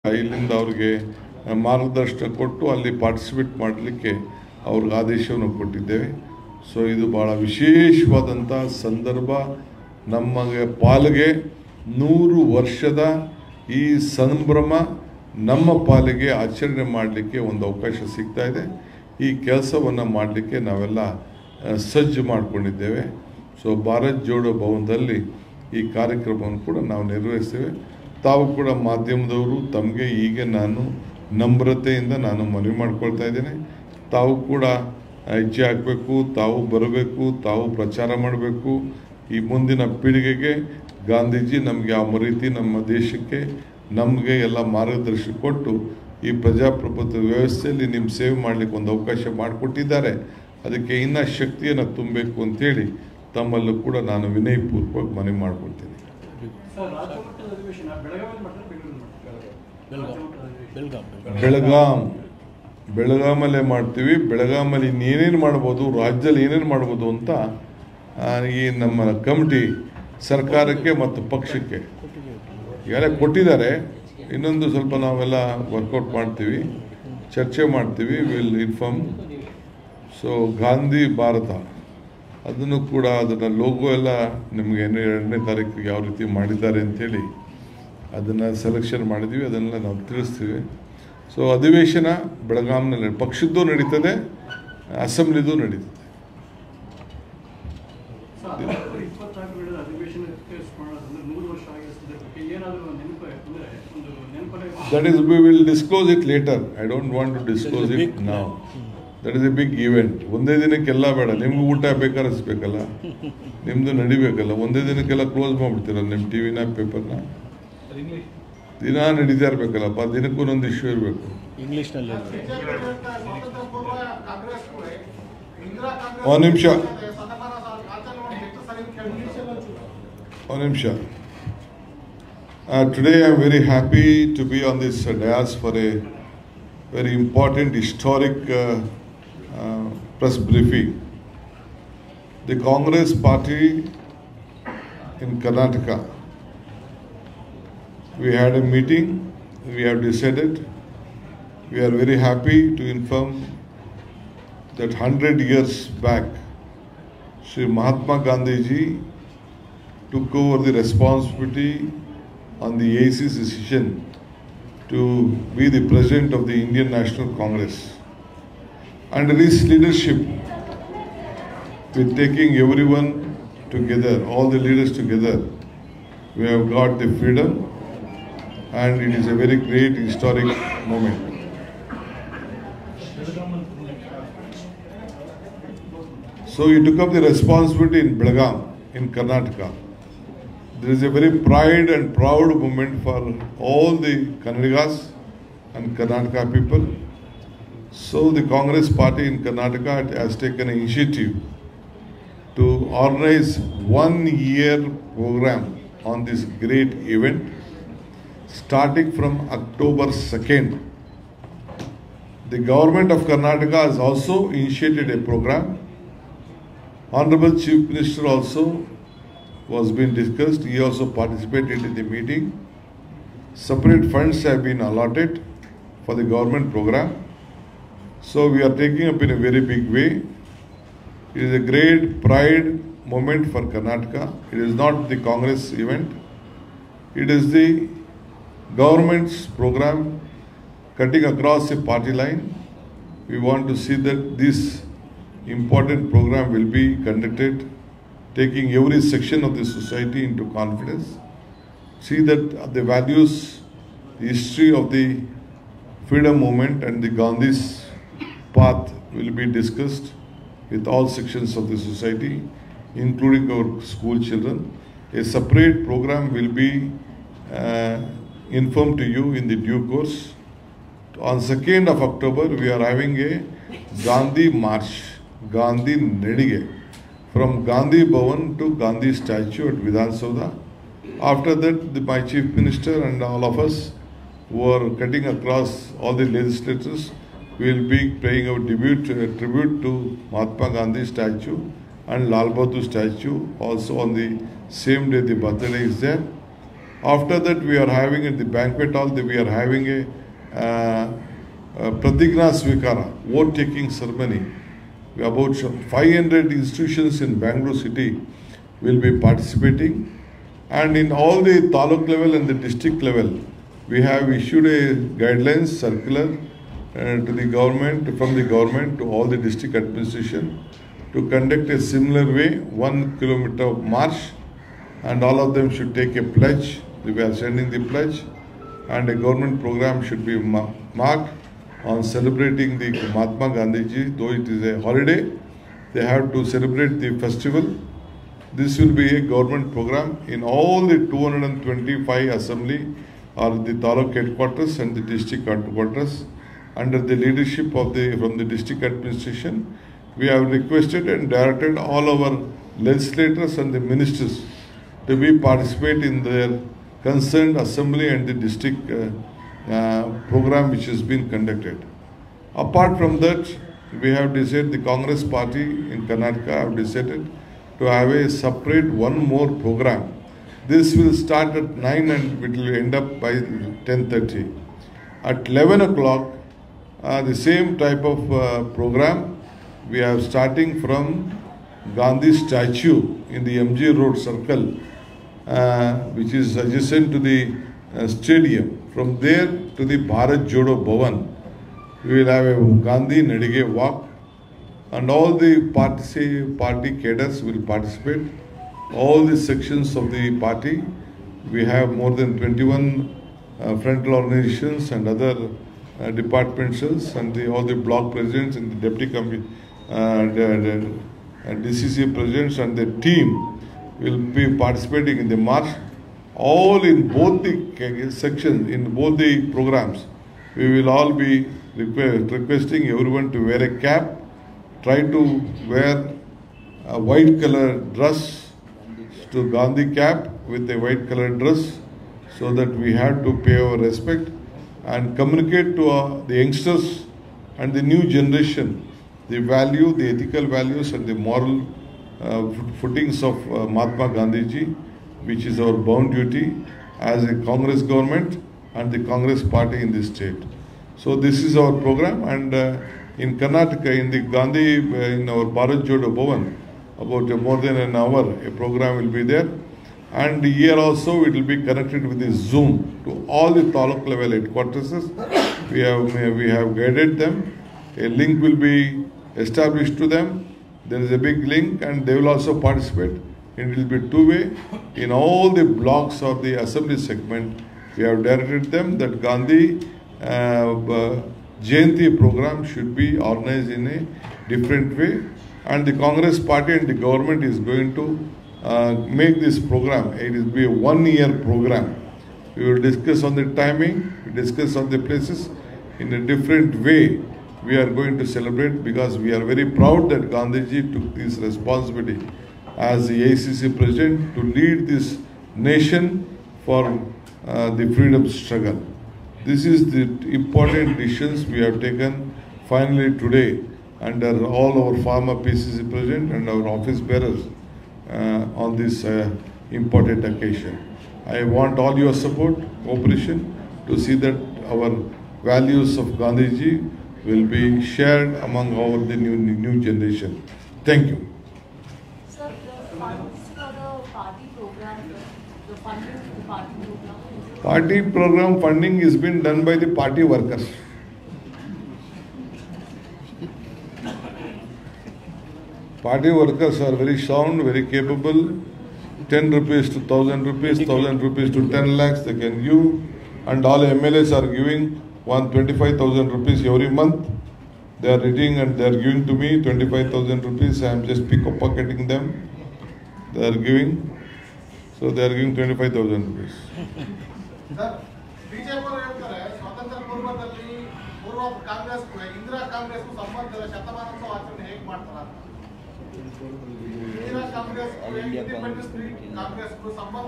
ಇಲ್ಲಿಂದ ಅವ್ರಿಗೆ ಮಾರ್ಗದರ್ಶನ ಕೊಟ್ಟು ಅಲ್ಲಿ ಪಾರ್ಟಿಸಿಪೇಟ್ ಮಾಡಲಿಕ್ಕೆ ಅವ್ರಿಗೆ ಆದೇಶವನ್ನು ಕೊಟ್ಟಿದ್ದೇವೆ. ಸೊ ಇದು ಭಾಳ ವಿಶೇಷವಾದಂಥ ಸಂದರ್ಭ. ನಮಗೆ ಪಾಲಿಗೆ 100 ವರ್ಷದ ಈ ಸಂಭ್ರಮ ನಮ್ಮ ಪಾಲಿಗೆ ಆಚರಣೆ ಮಾಡಲಿಕ್ಕೆ ಒಂದು ಅವಕಾಶ ಸಿಗ್ತಾ ಇದೆ. ಈ ಕೆಲಸವನ್ನು ಮಾಡಲಿಕ್ಕೆ ನಾವೆಲ್ಲ ಸಜ್ಜು ಮಾಡಿಕೊಂಡಿದ್ದೇವೆ. ಸೊ ಭಾರತ್ ಜೋಡೋ ಭವನದಲ್ಲಿ ಈ ಕಾರ್ಯಕ್ರಮವನ್ನು ಕೂಡ ನಾವು ನಿರ್ವಹಿಸ್ತೇವೆ. ತಾವು ಕೂಡ ಮಾಧ್ಯಮದವರು ತಮಗೆ ಈಗ ನಾನು ನಮ್ರತೆಯಿಂದ ನಾನು ಮನವಿ ಮಾಡ್ಕೊಳ್ತಾ ಇದ್ದೇನೆ. ತಾವು ಕೂಡ ಹೆಜ್ಜೆ ಹಾಕಬೇಕು, ತಾವು ಬರಬೇಕು, ತಾವು ಪ್ರಚಾರ ಮಾಡಬೇಕು. ಈ ಮುಂದಿನ ಪೀಳಿಗೆಗೆ ಗಾಂಧೀಜಿ ನಮಗೆ ಯಾವ ರೀತಿ ನಮ್ಮ ದೇಶಕ್ಕೆ ನಮಗೆ ಎಲ್ಲ ಮಾರ್ಗದರ್ಶನ ಕೊಟ್ಟು ಈ ಪ್ರಜಾಪ್ರಭುತ್ವ ವ್ಯವಸ್ಥೆಯಲ್ಲಿ ನಿಮ್ಮ ಸೇವೆ ಮಾಡಲಿಕ್ಕೆ ಒಂದು ಅವಕಾಶ ಮಾಡಿಕೊಟ್ಟಿದ್ದಾರೆ. ಅದಕ್ಕೆ ಇನ್ನೂ ಶಕ್ತಿಯನ್ನು ತುಂಬಬೇಕು ಅಂತೇಳಿ ತಮ್ಮಲ್ಲೂ ಕೂಡ ನಾನು ವಿನಯಪೂರ್ವಕ ಮನವಿ ಮಾಡ್ಕೊಳ್ತೀನಿ. ಬೆಳಗಾಮಲ್ಲೇ ಮಾಡ್ತೀವಿ. ಬೆಳಗಾಮಲ್ಲಿ ಇನ್ನೇನೇನು ಮಾಡ್ಬೋದು, ರಾಜ್ಯದಲ್ಲಿ ಏನೇನು ಮಾಡ್ಬೋದು ಅಂತ ಈ ನಮ್ಮ ಕಮಿಟಿ ಸರ್ಕಾರಕ್ಕೆ ಮತ್ತು ಪಕ್ಷಕ್ಕೆ ಈಗಾಗಲೇ ಕೊಟ್ಟಿದ್ದಾರೆ. ಇನ್ನೊಂದು ಸ್ವಲ್ಪ ನಾವೆಲ್ಲ ವರ್ಕೌಟ್ ಮಾಡ್ತೀವಿ, ಚರ್ಚೆ ಮಾಡ್ತೀವಿ, will inform. So Gandhi Bharat ಅದನ್ನು ಕೂಡ ಅದನ್ನು ಲೋಗೋ ಎಲ್ಲ ನಿಮಗೆ 2ನೇ ತಾರೀಕಿಗೆ ಯಾವ ರೀತಿ ಮಾಡಿದ್ದಾರೆ ಅಂಥೇಳಿ ಅದನ್ನು ಸೆಲೆಕ್ಷನ್ ಮಾಡಿದ್ದೀವಿ, ಅದನ್ನೆಲ್ಲ ನಾವು ತಿಳಿಸ್ತೀವಿ. ಸೊ ಅಧಿವೇಶನ ಬೆಳಗಾಂನಲ್ಲಿ ಪಕ್ಷದ್ದು ನಡೀತದೆ, ಅಸೆಂಬ್ಲಿದು ನಡೀತದೆ. That is, we will disclose it later. I don't want to disclose it now. That is a big event. ಒಂದೇ ದಿನಕ್ಕೆಲ್ಲ ಬೇಡ, ನಿಮ್ಗೆ ಊಟ ಬೇಕಾರಿಸ್ಬೇಕಲ್ಲ, ನಿಮ್ಮದು ನಡಿಬೇಕಲ್ಲ. ಒಂದೇ ದಿನಕ್ಕೆಲ್ಲ ಕ್ಲೋಸ್ ಮಾಡಿಬಿಡ್ತೀರ ನಿಮ್ಮ ಟಿವಿನ ಪೇಪರ್ನ. ದಿನ ನಡೀತಾ ಇರಬೇಕಲ್ಲಪ್ಪ, ದಿನಕ್ಕೂ ಒಂದೊಂದು ಇಶ್ಯೂ ಇರಬೇಕು. ಇಂಗ್ಲೀಷ್ನಲ್ಲಿ ಒಂದು ನಿಮಿಷ. Today I am very happy to be on this dais for a very important historic press briefing. The Congress party in Karnataka, we had a meeting, we have decided, we are very happy to inform that 100 years back, Sri Mahatma Gandhi ji took over the responsibility on the AIC's decision to be the president of the Indian National Congress. Under his leadership, with taking everyone together, all the leaders together, we have got the freedom, and it is a very great historic moment. So he took up the responsibility in Belgaum, in Karnataka. There is a very pride and proud moment for all the Kannadigas and Karnataka people. So the Congress party in Karnataka has taken an initiative to organize 1-year program on this great event, starting from October 2nd. The government of Karnataka has also initiated a program. Honorable Chief Minister also was being discussed. He also participated in the meeting. Separate funds have been allotted for the government program. So we are taking up in a very big way. It is a great pride moment for Karnataka. It is not the Congress event. It is the government's program cutting across a party line. We want to see that this important program will be conducted, taking every section of the society into confidence. See that the values, the history of the freedom movement and the Gandhi's path will be discussed with all sections of the society, including our school children. A separate program will be informed to you in the due course. On 2nd of October, we are having a Gandhi March, Gandhi Nedige, from Gandhi Bhavan to Gandhi statue at Vidhan Soudha. After that, my Chief Minister and all of us who are cutting across all the legislators will be paying our tribute to Mahatma Gandhi statue and Lal Bahadur statue. Also on the same day the birthday is there. After that, we are having in the banquet hall, we are having a Pratigna Svikara, vote taking ceremony. About 500 institutions in Bangalore city will be participating. And in all the taluk level and the district level, we have issued a guidelines circular to the government, from the government to all the district administration to conduct a similar way, 1 kilometer march, and all of them should take a pledge. We are sending the pledge, and a government program should be marked on celebrating the Mahatma Gandhiji. Though it is a holiday, they have to celebrate the festival. This will be a government program in all the 225 assembly or the taluk headquarters and the district headquarters under the leadership of from the district administration. We have requested and directed all our legislators and the ministers to be participate in their concerned assembly and the district program which has been conducted. Apart from that, we have decided, the Congress party in Karnataka have decided to have a separate one more program. This will start at 9 and it will end up by 10:30. At 11 o'clock, the same type of program we are starting from Gandhi statue in the MG Road Circle, which is adjacent to the stadium. From there to the Bharat Jodo Bhavan, we will have a Gandhi Nadige walk, and all the party cadres will participate. All the sections of the party, we have more than 21 frontal organizations and other departmentals, and all the block presidents and the deputy DCC presidents and the team will be participating in the march. All in both the sections, in both the programs, we will all be requesting everyone to wear a cap, try to wear a white color dress, to Gandhi cap with a white color dress, so that we have to pay our respect and communicate to the youngsters and the new generation the value, the ethical values and the moral footings of Mahatma Gandhiji, which is our bound duty as a Congress government and the Congress party in this state. So this is our program, and in Karnataka, in the Gandhi, in our Bharat Jodo Bhavan, about more than an hour, a program will be there. And here also it will be connected with the Zoom to all the taluk level headquarters. We have guided them. A link will be established to them. There is a big link, and they will also participate. It will be two-way. In all the blocks of the assembly segment, we have directed them that Gandhi Jayanti program should be organized in a different way, and the Congress party and the government is going to make this program. It will be a 1-year program. We will discuss on the timing, we discuss on the places in a different way. We are going to celebrate, because we are very proud that Gandhiji took this responsibility as the AICC president to lead this nation for the freedom struggle. This is the important decisions we have taken finally today under all our former PCC president and our office bearers on this important occasion. I want all your support, cooperation to see that our values of Gandhiji will be shared among all the new generation. Thank you. Sir, the funds for the party program, the funding for the party program? Party program funding is being done by the party workers. Party workers are very sound, very capable. 10 rupees to 1,000 rupees, 1,000 rupees to 10 lakhs they can give. And all MLAs are giving 25,000 rupees every month. They are reading and they are giving to me 25,000 rupees. I am just pocketing them. They are giving. So they are giving 25,000 rupees. Sir, BJP ಸ್ವಾತಂತ್ರ್ಯ ಪೂರ್ವದಲ್ಲಿ ಪೂರ್ವ ಕಾಂಗ್ರೆಸ್ ಇಂದಿರಾ ಕಾಂಗ್ರೆಸ್ ಸಂಬಂಧದ ಶತಮಾನೋತ್ಸವ ಆಚರಣೆ ಹೇಗೆ ಮಾಡ್ತಾರೆ? Indira Congress independence Congress ಸಂಬಂಧದ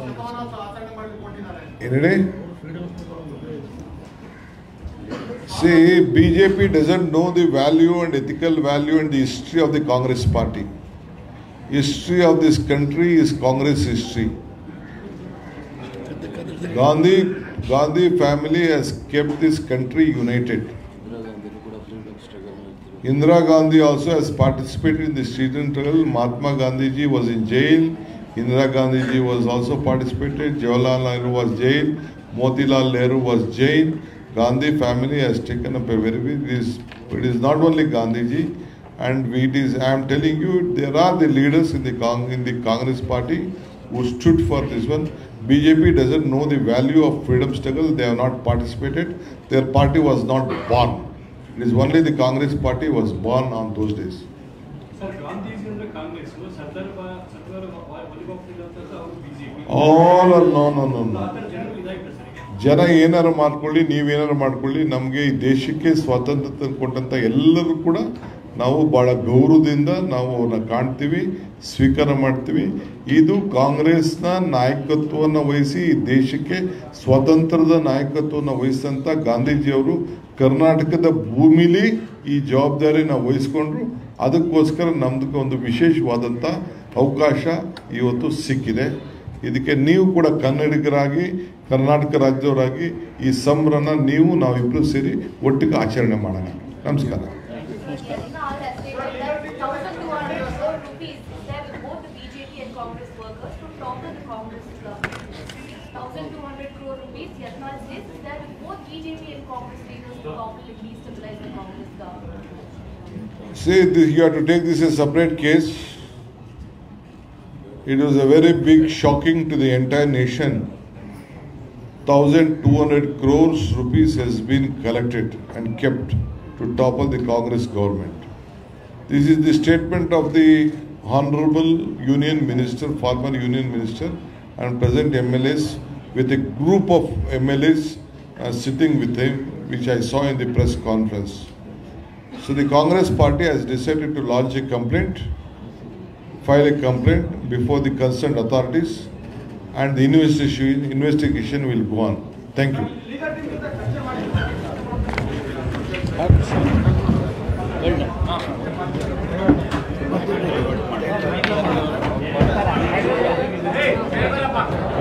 ಶತಮಾನೋತ್ಸವ ಆಚರಣೆ ಮಾಡಲಿಕ್ಕೆ ಕೊಟ್ಟಿದ್ದಾರೆ. See, BJP doesn't know the value and ethical value and the history of the Congress party. History of this country is Congress history. Gandhi family has kept this country united. Indira Gandhi also has participated in the freedom struggle. Mahatma Gandhi ji was in jail. Indira Gandhi ji was also participated. Jawaharlal Nehru was jailed. Motilal Nehru was jailed. Gandhi family has taken up a very big. It is not only Gandhi ji, and it is. I am telling you, there are the leaders in the Congress party who stood for this one. BJP doesn't know the value of freedom struggle. They have not participated. Their party was not born. It is only the Congress party was born on those days. Sir, Gandhi is in the Congress. All are no. ಜನ ಏನಾರು ಮಾಡ್ಕೊಳ್ಳಿ, ನೀವೇನಾರು ಮಾಡ್ಕೊಳ್ಳಿ, ನಮಗೆ ಈ ದೇಶಕ್ಕೆ ಸ್ವಾತಂತ್ರ್ಯ ಕೊಟ್ಟಂತ ಎಲ್ಲರೂ ಕೂಡ ನಾವು ಬಹಳ ಗೌರವದಿಂದ ನಾವು ಅವ್ರನ್ನ ಕಾಣ್ತೀವಿ, ಸ್ವೀಕಾರ ಮಾಡ್ತೀವಿ. ಇದು ಕಾಂಗ್ರೆಸ್ನ ನಾಯಕತ್ವವನ್ನು ವಹಿಸಿ ಈ ದೇಶಕ್ಕೆ ಸ್ವಾತಂತ್ರ್ಯದ ನಾಯಕತ್ವವನ್ನು ವಹಿಸಿದಂಥ ಗಾಂಧೀಜಿಯವರು ಕರ್ನಾಟಕದ ಭೂಮಿಲಿ ಈ ಜವಾಬ್ದಾರಿ ನಾವು ವಹಿಸ್ಕೊಂಡ್ರು. ಅದಕ್ಕೋಸ್ಕರ ನಮ್ದಕ್ಕೆ ಒಂದು ವಿಶೇಷವಾದಂಥ ಅವಕಾಶ ಇವತ್ತು ಸಿಕ್ಕಿದೆ. ಇದಕ್ಕೆ ನೀವು ಕೂಡ ಕನ್ನಡಿಗರಾಗಿ, ಕರ್ನಾಟಕ ರಾಜ್ಯದವರಾಗಿ ಈ ಸಂಭ್ರಮ ನಾವಿಬ್ಬರು ಸೇರಿ ಒಟ್ಟಿಗೆ ಆಚರಣೆ ಮಾಡೋಣ. ನಮಸ್ಕಾರ. See, you have to take this as a separate case. It was a very big shocking to the entire nation. 1,200 crores rupees has been collected and kept to topple the Congress government. This is the statement of the Honorable Union Minister, former Union Minister and present MLAs with a group of MLAs sitting with him, which I saw in the press conference. So the Congress party has decided to launch a complaint, file a complaint before the concerned authorities, and the investigation will go on. Thank you. Well done.